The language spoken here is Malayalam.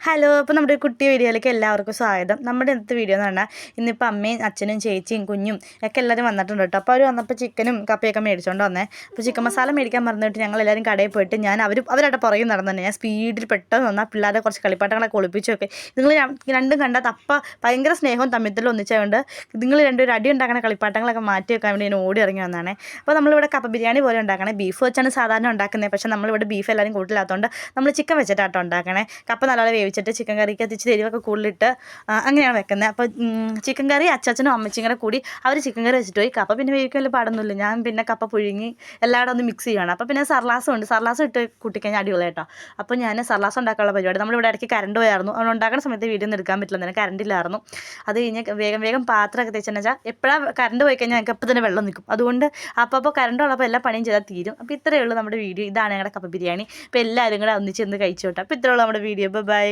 ഹലോ, അപ്പോൾ നമ്മുടെ ഒരു കുട്ടി വീഡിയോയിലേക്ക് എല്ലാവർക്കും സ്വാഗതം. നമ്മുടെ ഇന്നത്തെ വീഡിയോ എന്ന് പറഞ്ഞാൽ ഇന്നിപ്പോൾ അമ്മയും അച്ഛനും ചേച്ചിയും കുഞ്ഞും ഒക്കെ എല്ലാവരും വന്നിട്ടുണ്ട് കേട്ടോ. അപ്പോൾ അവർ വന്നപ്പോൾ ചിക്കനും കപ്പയൊക്കെ മേടിച്ചുകൊണ്ട് വന്നേ. അപ്പോൾ ചിക്കൻ മസാല മേടിക്കാൻ മറന്നിട്ട് ഞങ്ങൾ എല്ലാവരും കടയിൽ പോയിട്ട് അവരുടെ പുറകിൽ നടന്നു തന്നെ. ഞാൻ സ്പീഡിൽ പെട്ടെന്ന് വന്നാൽ പിള്ളേരെ കുറച്ച് കളിപ്പാട്ടങ്ങളൊക്കെ ഒളിപ്പിച്ചു വെക്കെ. നിങ്ങൾ രണ്ടും കണ്ടാൽ തപ്പ ഭയങ്കര സ്നേഹവും തമ്മിൽ ഒന്നിച്ചുകൊണ്ട് നിങ്ങൾ രണ്ടും അടി ഉണ്ടാക്കുന്ന കളിപ്പാട്ടങ്ങളൊക്കെ മാറ്റി വെക്കാൻ വേണ്ടി ഞാൻ ഓടി ഇറങ്ങി വന്നതാണ്. അപ്പോൾ നമ്മളിവിടെ കപ്പ ബിരിയാണി പോലെ ഉണ്ടാക്കണേ. ബീഫ് വെച്ചാണ് സാധാരണ ഉണ്ടാക്കുന്നത്. പക്ഷേ നമ്മളിവിടെ ബീഫ് എല്ലാവരും കൂട്ടില്ലാത്തതുകൊണ്ട് നമ്മൾ ചിക്കൻ വെച്ചിട്ടാട്ടോ ഉണ്ടാക്കണേ. കപ്പ നല്ലോണം വേവിച്ചിട്ട് ചിക്കൻ കറിക്ക് എത്തിച്ച് എരിവൊക്കെ കൂടുതലിട്ട് അങ്ങനെയാണ് വെക്കുന്നത്. അപ്പോൾ ചിക്കൻ കറി അച്ചാച്ചനും അമ്മച്ചിയും കൂടെ കൂടി അവർ ചിക്കൻ കറി വെച്ചിട്ട് പോയി. കപ്പ പിന്നെ വേവിക്കാൻ വലിയ പാടൊന്നുമില്ല. ഞാൻ പിന്നെ കപ്പ പുഴുങ്ങി എല്ലാവരും ഒന്ന് മിക്സ് ചെയ്യുകയാണ്. അപ്പോൾ പിന്നെ സർലാസം ഉണ്ട്. സർലാസം ഇട്ട് കൂട്ടിക്കഴിഞ്ഞാൽ അടിപൊളി കേട്ടോ. അപ്പോൾ ഞാൻ സർലാസം ഉണ്ടാക്കാനുള്ള പരിപാടി നമ്മളിവിടെ ഇടയ്ക്ക് കറണ്ട് പോയായിരുന്നു. അവിടെ ഉണ്ടാക്കുന്ന സമയത്ത് വീഡിയോ ഒന്നും എടുക്കാൻ പറ്റില്ല, തന്നെ കറണ്ടില്ലായിരുന്നു. അത് കഴിഞ്ഞ് വേഗം പാത്രമൊക്കെ തേച്ചെന്ന് വെച്ചാൽ എപ്പോഴാണ് കറണ്ട് പോയി കഴിഞ്ഞാൽ ഞങ്ങൾക്ക് അപ്പോൾ തന്നെ വെള്ളം നിൽക്കും. അതുകൊണ്ട് അപ്പോൾ കറണ്ട് ഉള്ളപ്പോൾ എല്ലാ പണിയും ചെയ്താൽ തീരും. അപ്പോൾ ഇത്രയേ ഉള്ളൂ നമ്മുടെ വീഡിയോ. ഇതാണ് ഞങ്ങളുടെ കപ്പ ബിരിയാണി. അപ്പോൾ എല്ലാവരും കൂടെ ഒന്നിച്ച് കഴിച്ചു കേട്ടോ. അപ്പോൾ ഇത്രയേ ഉള്ളൂ നമ്മുടെ വീഡിയോ. ബൈ.